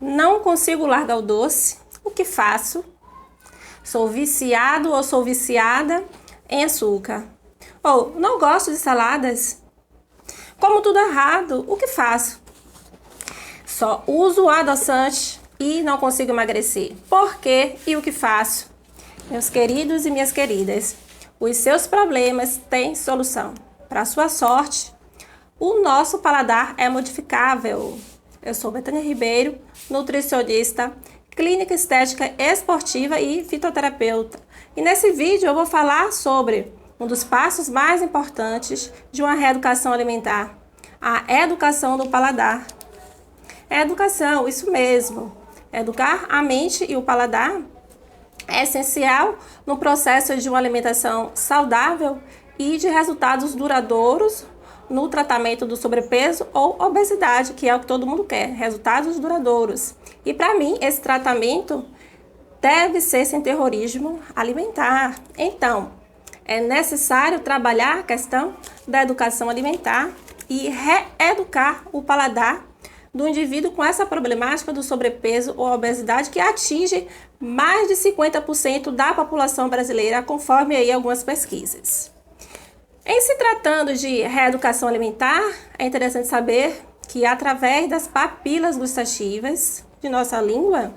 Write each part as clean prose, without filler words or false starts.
Não consigo largar o doce. O que faço? Sou viciado ou sou viciada em açúcar. Ou não gosto de saladas. Como tudo errado. O que faço? Só uso adoçante e não consigo emagrecer. Por quê e o que faço? Meus queridos e minhas queridas, os seus problemas têm solução. Para sua sorte, o nosso paladar é modificável. Eu sou Betânia Ribeiro, nutricionista, clínica estética esportiva e fitoterapeuta. E nesse vídeo eu vou falar sobre um dos passos mais importantes de uma reeducação alimentar, a educação do paladar. Educação, isso mesmo. Educar a mente e o paladar é essencial no processo de uma alimentação saudável e de resultados duradouros no tratamento do sobrepeso ou obesidade, que é o que todo mundo quer, resultados duradouros. E para mim, esse tratamento deve ser sem terrorismo alimentar. Então, é necessário trabalhar a questão da educação alimentar e reeducar o paladar do indivíduo com essa problemática do sobrepeso ou obesidade que atinge mais de 50% da população brasileira, conforme aí algumas pesquisas. Em se tratando de reeducação alimentar, é interessante saber que através das papilas gustativas de nossa língua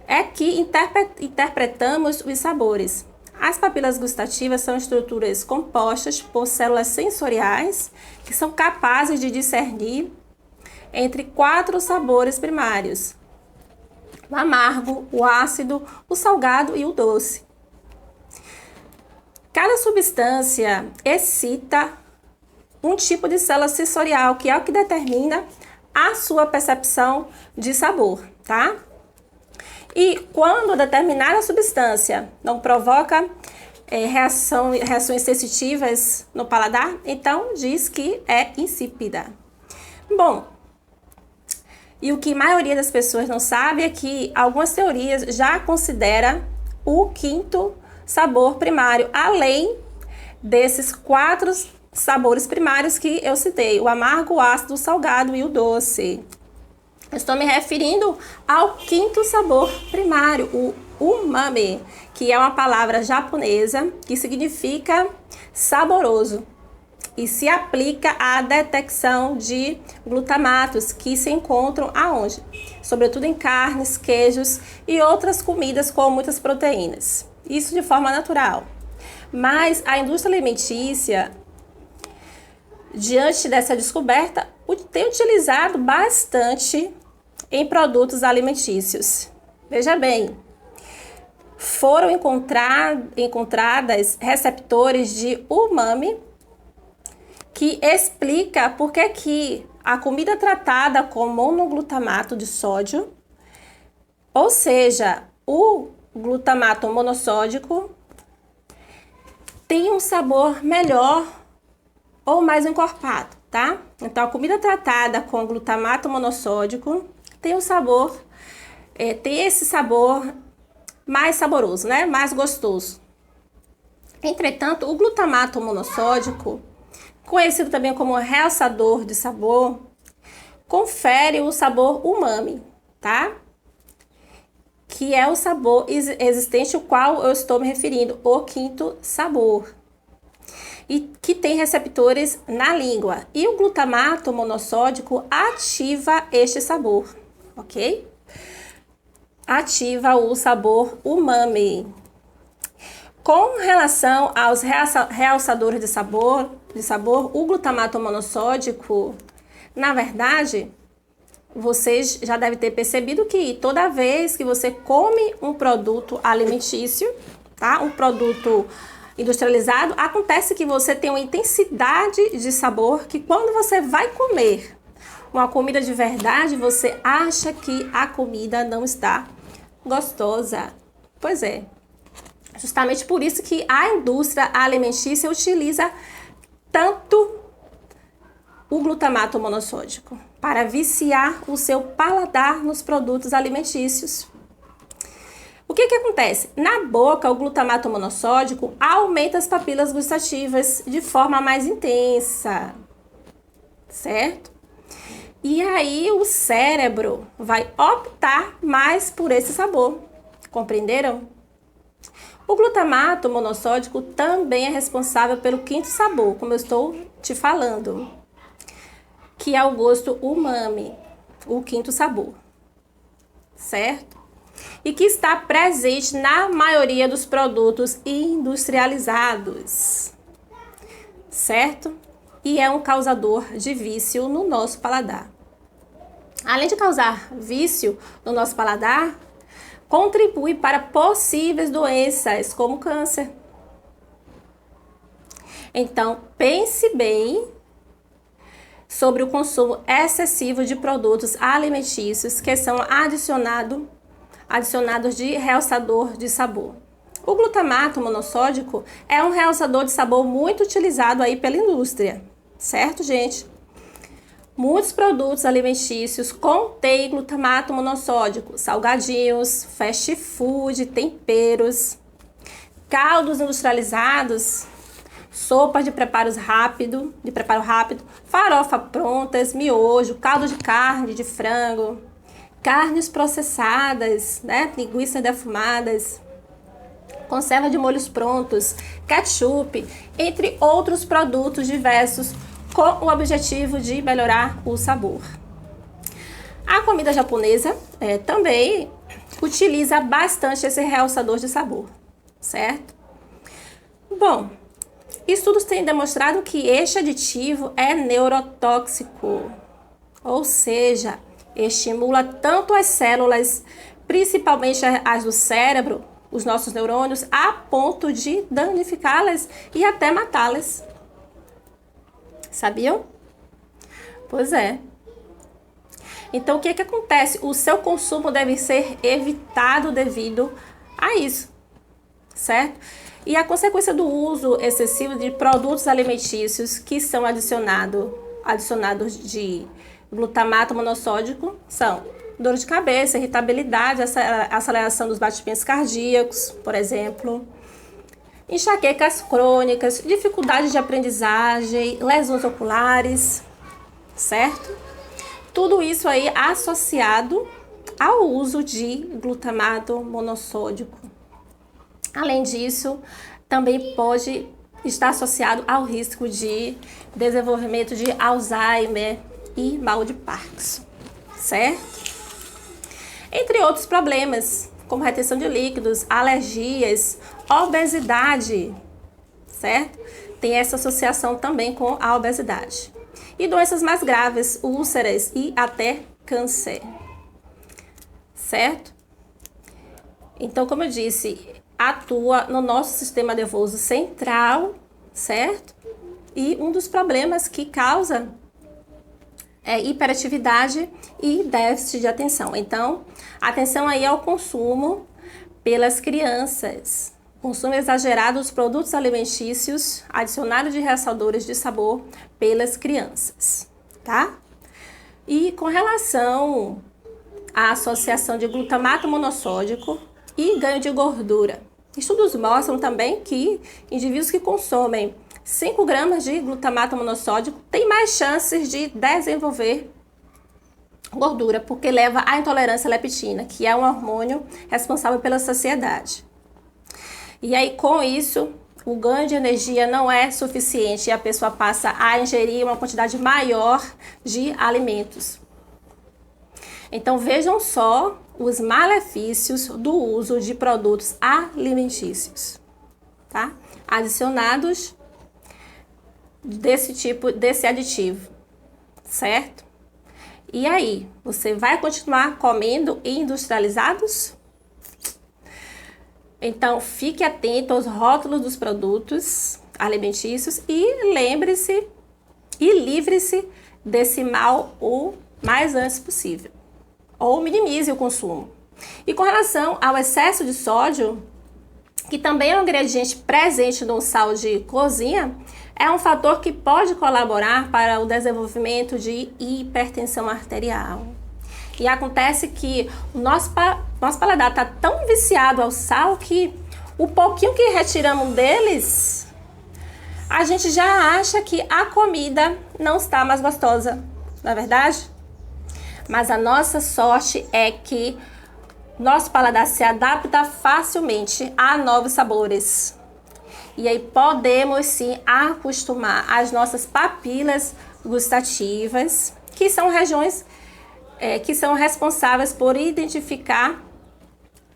é que interpretamos os sabores. As papilas gustativas são estruturas compostas por células sensoriais que são capazes de discernir entre 4 sabores primários: o amargo, o ácido, o salgado e o doce. Cada substância excita um tipo de célula sensorial, que é o que determina a sua percepção de sabor, tá? E quando determinada substância não provoca reações sensitivas no paladar, então diz que é insípida. Bom, e o que a maioria das pessoas não sabe é que algumas teorias já consideram o 5º sabor primário, além desses 4 sabores primários que eu citei: o amargo, o ácido, o salgado e o doce. Eu estou me referindo ao 5º sabor primário, o umami, que é uma palavra japonesa que significa saboroso e se aplica à detecção de glutamatos que se encontram aonde? Sobretudo em carnes, queijos e outras comidas com muitas proteínas. Isso de forma natural. Mas a indústria alimentícia, diante dessa descoberta, tem utilizado bastante em produtos alimentícios. Veja bem, foram encontradas receptores de umami que explica por que a comida tratada com monoglutamato de sódio, ou seja, o glutamato monossódico, tem um sabor melhor ou mais encorpado, tá? Então, a comida tratada com glutamato monossódico tem um sabor, tem esse sabor mais saboroso, né? Mais gostoso. Entretanto, o glutamato monossódico, conhecido também como realçador de sabor, confere o sabor umami, tá? Que é o sabor existente ao qual eu estou me referindo, o 5º sabor, e que tem receptores na língua. E o glutamato monossódico ativa este sabor, ok? Ativa o sabor umami. Com relação aos realçadores de sabor, o glutamato monossódico, na verdade, vocês já devem ter percebido que toda vez que você come um produto alimentício, tá? Um produto industrializado, acontece que você tem uma intensidade de sabor que quando você vai comer uma comida de verdade, você acha que a comida não está gostosa. Pois é. Justamente por isso que a indústria alimentícia utiliza tanto o glutamato monossódico para viciar o seu paladar nos produtos alimentícios. O que acontece? Na boca, o glutamato monossódico aumenta as papilas gustativas de forma mais intensa, certo? E aí o cérebro vai optar mais por esse sabor. Compreenderam? O glutamato monossódico também é responsável pelo quinto sabor, como eu estou te falando, que é o gosto umami, o quinto sabor, certo? E que está presente na maioria dos produtos industrializados, certo? E é um causador de vício no nosso paladar. Além de causar vício no nosso paladar, contribui para possíveis doenças como câncer. Então, pense bem sobre o consumo excessivo de produtos alimentícios que são adicionados de realçador de sabor. O glutamato monossódico é um realçador de sabor muito utilizado aí pela indústria, certo, gente? Muitos produtos alimentícios contêm glutamato monossódico, salgadinhos, fast food, temperos, caldos industrializados, sopas de preparo rápido, farofa prontas, miojo, caldo de carne, de frango, carnes processadas, né, linguiças defumadas, conserva de molhos prontos, ketchup, entre outros produtos diversos, com o objetivo de melhorar o sabor. A comida japonesa também utiliza bastante esse realçador de sabor, certo? Bom, estudos têm demonstrado que este aditivo é neurotóxico, ou seja, estimula tanto as células, principalmente as do cérebro, os nossos neurônios, a ponto de danificá-las e até matá-las. Sabiam? Pois é. Então, o que acontece? O seu consumo deve ser evitado devido a isso, certo? E a consequência do uso excessivo de produtos alimentícios que são adicionados de glutamato monossódico são dor de cabeça, irritabilidade, aceleração dos batimentos cardíacos, por exemplo, enxaquecas crônicas, dificuldade de aprendizagem, lesões oculares, certo? Tudo isso aí associado ao uso de glutamato monossódico. Além disso, também pode estar associado ao risco de desenvolvimento de Alzheimer e mal de Parkinson, certo? Entre outros problemas, como retenção de líquidos, alergias, obesidade, certo? Tem essa associação também com a obesidade. E doenças mais graves, úlceras e até câncer, certo? Então, como eu disse, atua no nosso sistema nervoso central, certo? E um dos problemas que causa é hiperatividade e déficit de atenção. Então, atenção aí ao consumo pelas crianças. Consumo exagerado dos produtos alimentícios adicionados de realçadores de sabor pelas crianças, tá? E com relação à associação de glutamato monossódico e ganho de gordura, estudos mostram também que indivíduos que consomem 5 gramas de glutamato monossódico têm mais chances de desenvolver gordura, porque leva à intolerância à leptina, que é um hormônio responsável pela saciedade. E aí, com isso, o ganho de energia não é suficiente e a pessoa passa a ingerir uma quantidade maior de alimentos. Então, vejam só os malefícios do uso de produtos alimentícios, tá? Adicionados desse aditivo, certo? E aí, você vai continuar comendo industrializados? Então, fique atento aos rótulos dos produtos alimentícios e lembre-se e livre-se desse mal o mais antes possível, ou minimize o consumo. E com relação ao excesso de sódio, que também é um ingrediente presente no sal de cozinha, é um fator que pode colaborar para o desenvolvimento de hipertensão arterial. E acontece que o nosso paladar está tão viciado ao sal que o pouquinho que retiramos deles, a gente já acha que a comida não está mais gostosa, não é verdade? Mas a nossa sorte é que nosso paladar se adapta facilmente a novos sabores. E aí podemos sim acostumar as nossas papilas gustativas, que são regiões que são responsáveis por identificar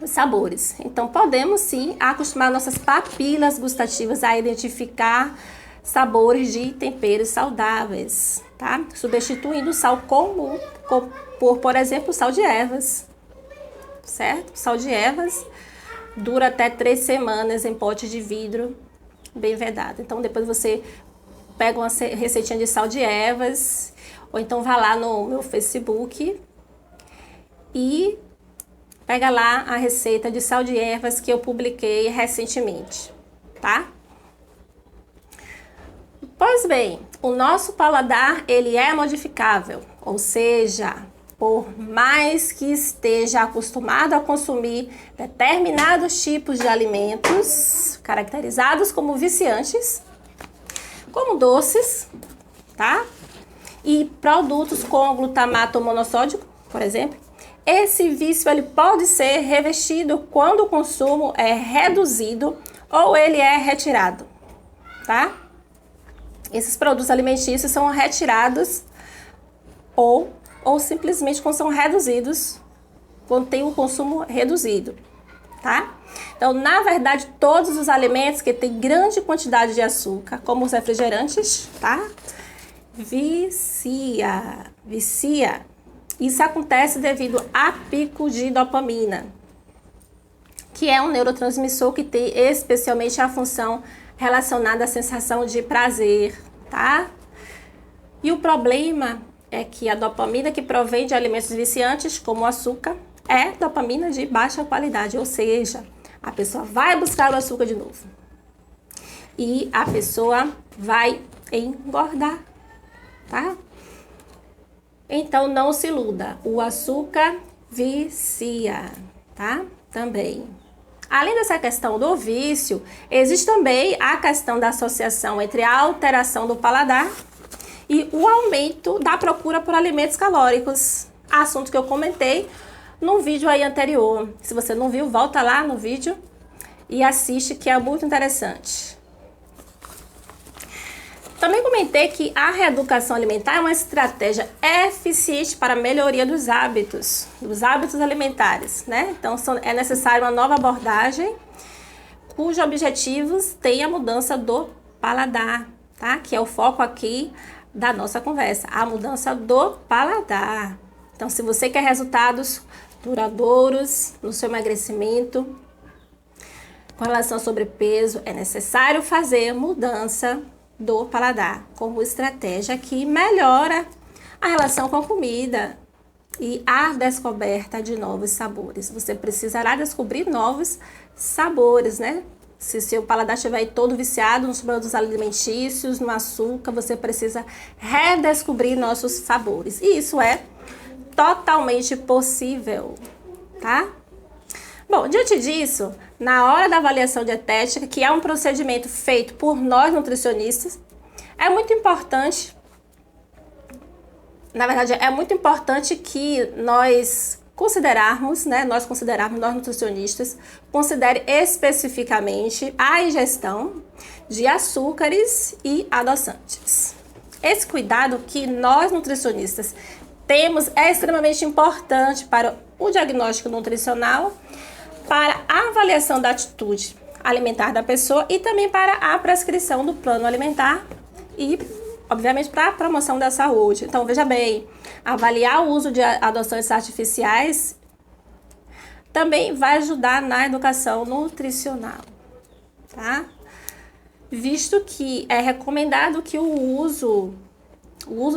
os sabores. Então podemos sim acostumar nossas papilas gustativas a identificar sabores de temperos saudáveis, tá? Substituindo o sal comum por exemplo, sal de ervas, certo? Sal de ervas dura até 3 semanas em pote de vidro bem vedado. Então depois você pega uma receitinha de sal de ervas, ou então vá lá no meu Facebook e pega lá a receita de sal de ervas que eu publiquei recentemente, tá? Pois bem, o nosso paladar, ele é modificável, ou seja, por mais que esteja acostumado a consumir determinados tipos de alimentos caracterizados como viciantes, como doces, tá? E produtos com glutamato monossódico, por exemplo, esse vício ele pode ser revestido quando o consumo é reduzido ou ele é retirado, tá? Esses produtos alimentícios são retirados ou simplesmente quando são reduzidos, quando tem um consumo reduzido, tá? Então, na verdade, todos os alimentos que têm grande quantidade de açúcar, como os refrigerantes, tá? Vicia. Isso acontece devido a pico de dopamina, que é um neurotransmissor que tem especialmente a função relacionada à sensação de prazer, tá? E o problema é que a dopamina que provém de alimentos viciantes, como o açúcar, é dopamina de baixa qualidade, ou seja, a pessoa vai buscar o açúcar de novo e a pessoa vai engordar, tá? Então não se iluda, o açúcar vicia, tá? Também. Além dessa questão do vício, existe também a questão da associação entre a alteração do paladar e o aumento da procura por alimentos calóricos. Assunto que eu comentei no vídeo aí anterior. Se você não viu, volta lá no vídeo e assiste, que é muito interessante. Também comentei que a reeducação alimentar é uma estratégia eficiente para a melhoria dos hábitos alimentares, né? Então, é necessário uma nova abordagem, cujos objetivos tem a mudança do paladar, tá? Que é o foco aqui da nossa conversa, a mudança do paladar. Então, se você quer resultados duradouros no seu emagrecimento, com relação ao sobrepeso, é necessário fazer mudança do paladar como estratégia que melhora a relação com a comida e a descoberta de novos sabores. Você precisará descobrir novos sabores, né? Se seu paladar estiver todo viciado nos produtos alimentícios, no açúcar, você precisa redescobrir nossos sabores. E isso é totalmente possível, tá? Bom, diante disso, na hora da avaliação dietética, que é um procedimento feito por nós nutricionistas, é muito importante, que nós considerarmos, nós nutricionistas, considere especificamente a ingestão de açúcares e adoçantes. Esse cuidado que nós nutricionistas temos é extremamente importante para o diagnóstico nutricional, para a avaliação da atitude alimentar da pessoa e também para a prescrição do plano alimentar e, obviamente, para a promoção da saúde. Então, veja bem, avaliar o uso de adoçantes artificiais também vai ajudar na educação nutricional, tá? Visto que é recomendado que o uso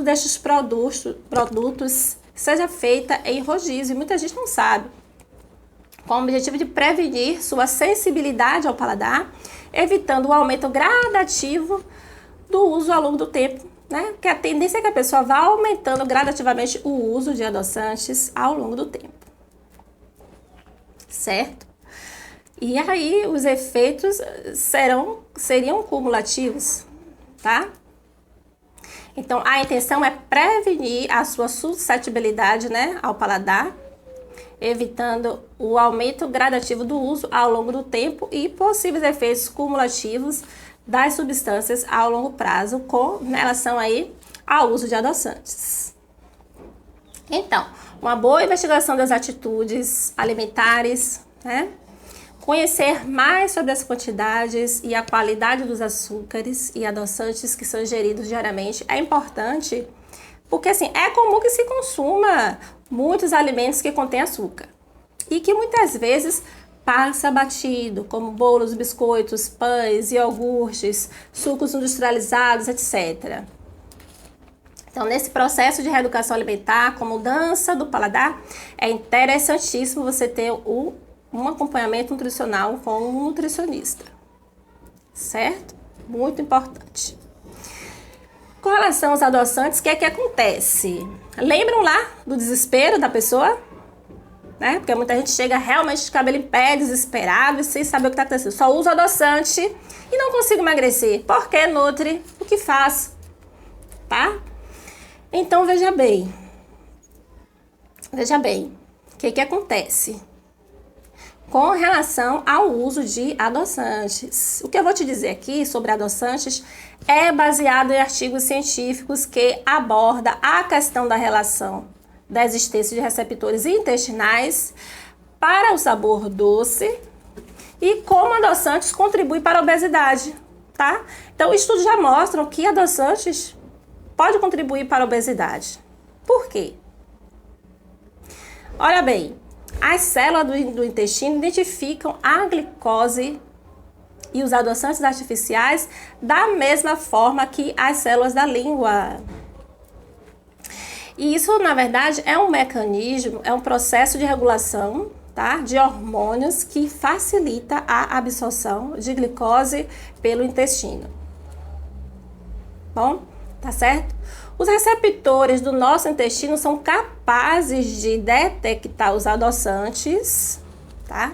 destes produtos seja feito em rodízio, e muita gente não sabe, com o objetivo de prevenir sua sensibilidade ao paladar, evitando o aumento gradativo do uso ao longo do tempo, né? Que a tendência é que a pessoa vá aumentando gradativamente o uso de adoçantes ao longo do tempo, certo? E aí os efeitos seriam cumulativos, tá? Então, a intenção é prevenir a sua suscetibilidade, né, ao paladar, evitando o aumento gradativo do uso ao longo do tempo e possíveis efeitos cumulativos das substâncias ao longo prazo com relação aí ao uso de adoçantes. Então, uma boa investigação das atitudes alimentares, né? Conhecer mais sobre as quantidades e a qualidade dos açúcares e adoçantes que são ingeridos diariamente é importante, porque assim, é comum que se consuma muitos alimentos que contêm açúcar e que muitas vezes passa batido, como bolos, biscoitos, pães, iogurtes, sucos industrializados, etc. Então, nesse processo de reeducação alimentar, com mudança do paladar, é interessantíssimo você ter um acompanhamento nutricional com um nutricionista, certo? Muito importante. Com relação aos adoçantes, o que é que acontece? Lembram lá do desespero da pessoa? Né? Porque muita gente chega realmente de cabelo em pé, desesperado e sem saber o que está acontecendo. Só uso adoçante e não consigo emagrecer. Por que, Nutri? O que faço? Tá? Então, veja bem. O que acontece com relação ao uso de adoçantes? O que eu vou te dizer aqui sobre adoçantes é baseado em artigos científicos que abordam a questão da relação da existência de receptores intestinais para o sabor doce e como adoçantes contribuem para a obesidade, tá? Então, estudos já mostram que adoçantes podem contribuir para a obesidade. Por quê? Olha bem, as células do intestino identificam a glicose e os adoçantes artificiais da mesma forma que as células da língua. E isso, na verdade, é um mecanismo, é um processo de regulação, tá, de hormônios que facilita a absorção de glicose pelo intestino. Bom, tá certo? Os receptores do nosso intestino são capazes de detectar os adoçantes, tá?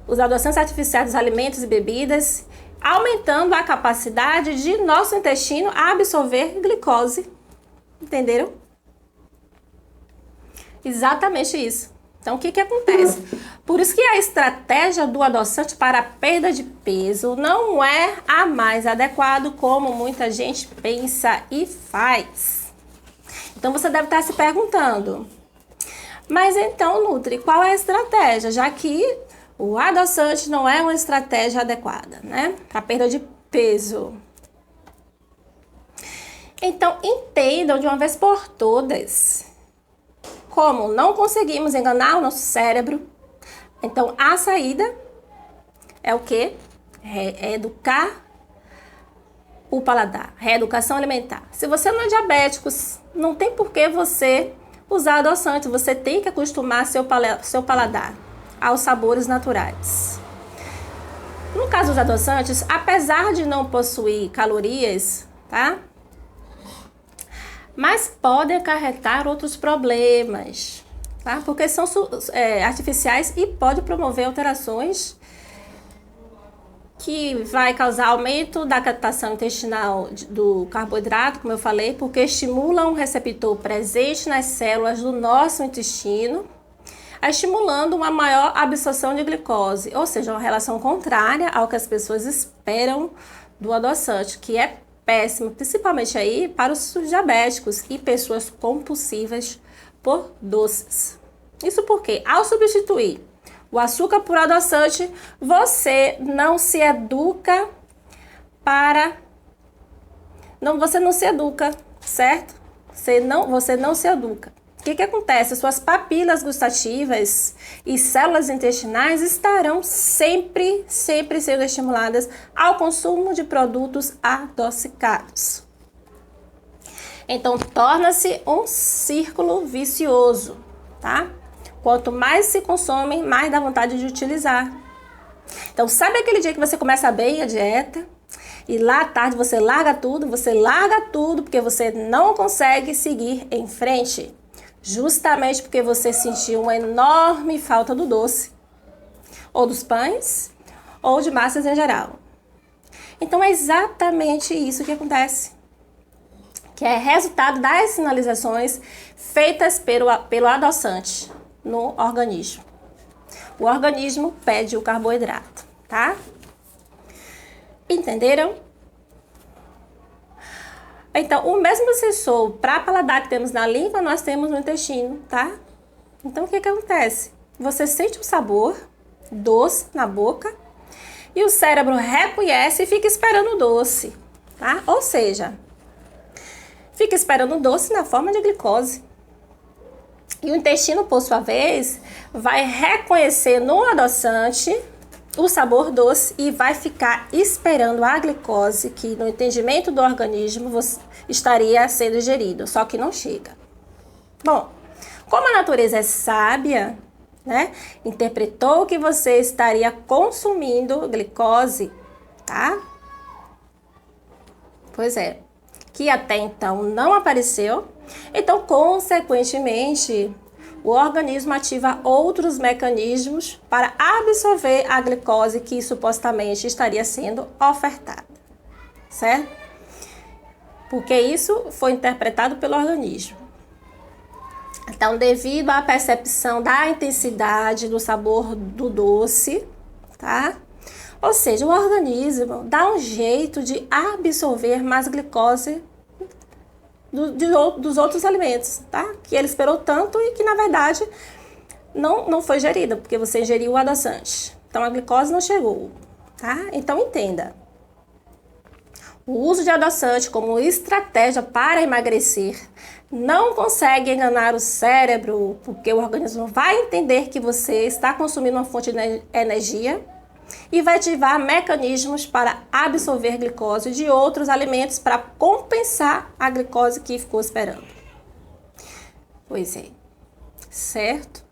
Os adoçantes artificiais dos alimentos e bebidas, aumentando a capacidade de nosso intestino absorver glicose. Entenderam? Exatamente isso. Então, o que acontece? Por isso que a estratégia do adoçante para a perda de peso não é a mais adequada, como muita gente pensa e faz. Então, você deve estar se perguntando, mas então, Nutri, qual é a estratégia? Já que o adoçante não é uma estratégia adequada, né? Para a perda de peso. Então, entendam de uma vez por todas. Como não conseguimos enganar o nosso cérebro, então a saída é o quê? É educar o paladar, reeducação alimentar. Se você não é diabético, não tem por que você usar adoçante, você tem que acostumar seu paladar aos sabores naturais. No caso dos adoçantes, apesar de não possuir calorias, tá? Mas podem acarretar outros problemas, tá? Porque são artificiais e pode promover alterações que vai causar aumento da captação intestinal do carboidrato, como eu falei, porque estimula um receptor presente nas células do nosso intestino, estimulando uma maior absorção de glicose, ou seja, uma relação contrária ao que as pessoas esperam do adoçante, que é péssimo, principalmente aí para os diabéticos e pessoas compulsivas por doces. Isso porque, ao substituir o açúcar por adoçante, você não se educa você não se educa, certo? Você não se educa. O que acontece? Suas papilas gustativas e células intestinais estarão sempre sendo estimuladas ao consumo de produtos adocicados. Então, torna-se um círculo vicioso, tá? Quanto mais se consome, mais dá vontade de utilizar. Então, sabe aquele dia que você começa bem a dieta e lá à tarde você larga tudo porque você não consegue seguir em frente? Justamente porque você sentiu uma enorme falta do doce, ou dos pães, ou de massas em geral. Então, é exatamente isso que acontece. que é resultado das sinalizações feitas pelo adoçante no organismo. O organismo pede o carboidrato, tá? Entenderam? Então, o mesmo sensor para paladar que temos na língua, nós temos no intestino, tá? Então, o que acontece? Você sente um sabor doce na boca e o cérebro reconhece e fica esperando o doce, tá? Ou seja, fica esperando o doce na forma de glicose. E o intestino, por sua vez, vai reconhecer no adoçante o sabor doce e vai ficar esperando a glicose, que no entendimento do organismo estaria sendo ingerido, só que não chega. Bom, como a natureza é sábia, né, interpretou que você estaria consumindo glicose, tá? Pois é, que até então não apareceu, então, consequentemente, o organismo ativa outros mecanismos para absorver a glicose que supostamente estaria sendo ofertada, certo? Porque isso foi interpretado pelo organismo. Então, devido à percepção da intensidade do sabor do doce, tá? Ou seja, o organismo dá um jeito de absorver mais glicose dos outros alimentos, tá? Que ele esperou tanto e que, na verdade, não foi gerida, porque você ingeriu o adoçante. Então, a glicose não chegou, tá? Então, entenda. O uso de adoçante como estratégia para emagrecer não consegue enganar o cérebro, porque o organismo vai entender que você está consumindo uma fonte de energia e vai ativar mecanismos para absorver glicose de outros alimentos para compensar a glicose que ficou esperando. Pois é, certo?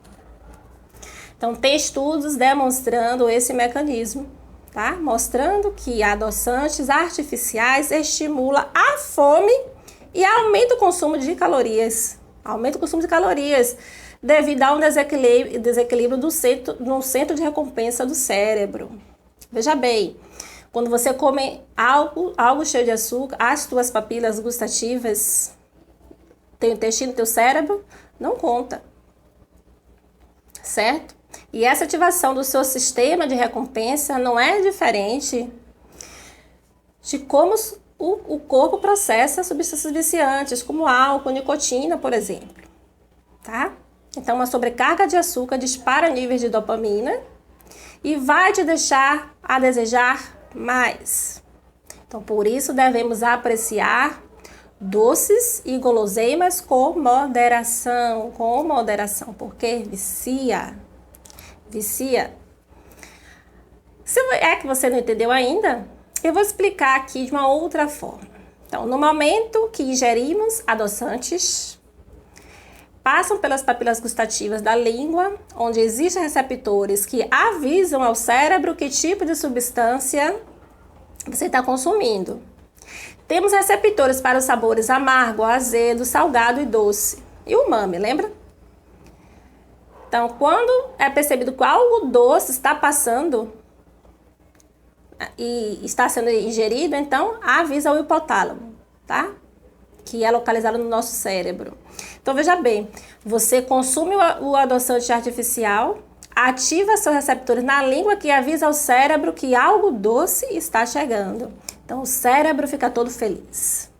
Então, tem estudos demonstrando esse mecanismo, tá? Mostrando que adoçantes artificiais estimulam a fome e aumenta o consumo de calorias. Aumenta o consumo de calorias devido a um desequilíbrio no centro de recompensa do cérebro. Veja bem, quando você come algo cheio de açúcar, as tuas papilas gustativas, teu intestino, teu cérebro, não conta, certo? E essa ativação do seu sistema de recompensa não é diferente de como o corpo processa substâncias viciantes, como álcool, nicotina, por exemplo, tá? Então, uma sobrecarga de açúcar dispara níveis de dopamina e vai te deixar a desejar mais. Então, por isso, devemos apreciar doces e guloseimas com moderação, porque vicia. Se é que você não entendeu ainda, eu vou explicar aqui de uma outra forma. Então, no momento que ingerimos adoçantes, passam pelas papilas gustativas da língua, onde existem receptores que avisam ao cérebro que tipo de substância você está consumindo. Temos receptores para os sabores amargo, azedo, salgado e doce. E o umami, lembra? Então, quando é percebido que algo doce está passando e está sendo ingerido, então avisa o hipotálamo, tá? Que é localizado no nosso cérebro. Então, veja bem, você consome o adoçante artificial, ativa seus receptores na língua que avisa ao cérebro que algo doce está chegando. Então, o cérebro fica todo feliz,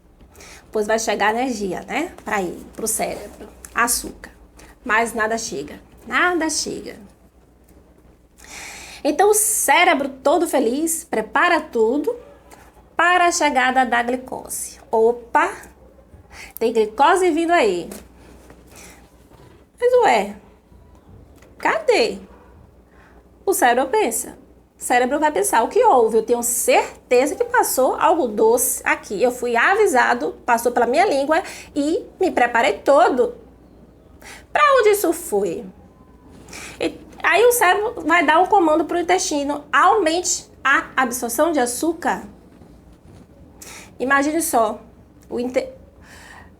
pois vai chegar energia, né? Para ele, para o cérebro, açúcar. Mas nada chega. Então, o cérebro todo feliz prepara tudo para a chegada da glicose. Opa! Tem glicose vindo aí. Mas ué, cadê? O cérebro pensa. O cérebro vai pensar, o que houve? Eu tenho certeza que passou algo doce aqui. Eu fui avisado, passou pela minha língua e me preparei todo. Para onde isso foi? Aí o cérebro vai dar um comando para o intestino. Aumente a absorção de açúcar. Imagine só.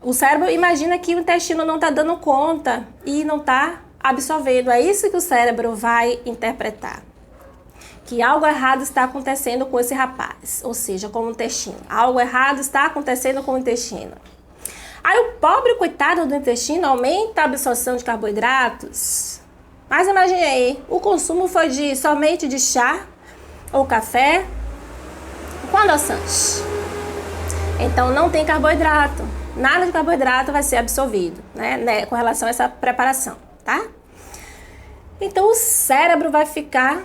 O cérebro imagina que o intestino não está dando conta e não está absorvendo. É isso que o cérebro vai interpretar. Que algo errado está acontecendo com esse rapaz. Ou seja, com o intestino. Algo errado está acontecendo com o intestino. Aí o pobre coitado do intestino aumenta a absorção de carboidratos. Mas imagine aí, o consumo foi somente de chá ou café com adoçante. Então não tem carboidrato. Nada de carboidrato vai ser absorvido, né, com relação a essa preparação, tá? Então o cérebro vai ficar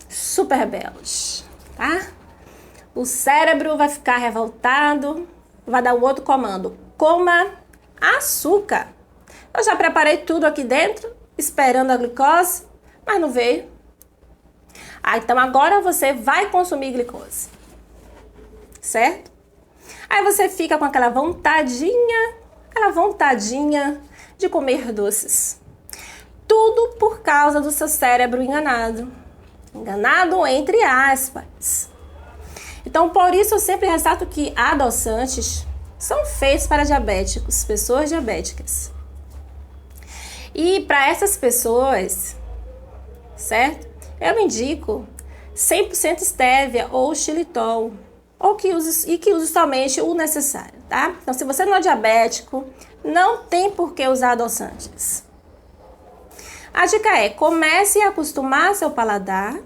super rebelde, tá? O cérebro vai ficar revoltado, vai dar um outro comando: coma açúcar. Eu já preparei tudo aqui dentro, esperando a glicose, mas não veio. Então agora você vai consumir glicose, certo? Aí você fica com aquela vontadinha de comer doces. Tudo por causa do seu cérebro enganado. Enganado entre aspas. Então, por isso eu sempre ressalto que adoçantes são feitos para diabéticos, pessoas diabéticas. E para essas pessoas, certo? Eu indico 100% estévia ou xilitol, ou que use somente o necessário, tá? Então, se você não é diabético, não tem por que usar adoçantes. A dica é: comece a acostumar seu paladar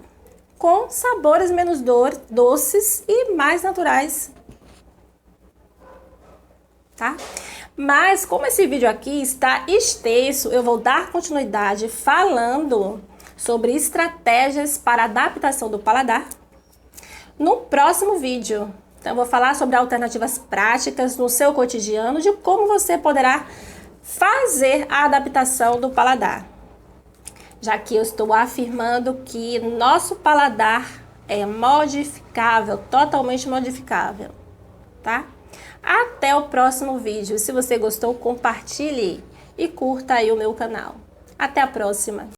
com sabores menos doces e mais naturais, tá? Mas como esse vídeo aqui está extenso, eu vou dar continuidade falando sobre estratégias para adaptação do paladar no próximo vídeo. Então eu vou falar sobre alternativas práticas no seu cotidiano de como você poderá fazer a adaptação do paladar, já que eu estou afirmando que nosso paladar é modificável, totalmente modificável, tá? Até o próximo vídeo. Se você gostou, compartilhe e curta aí o meu canal. Até a próxima!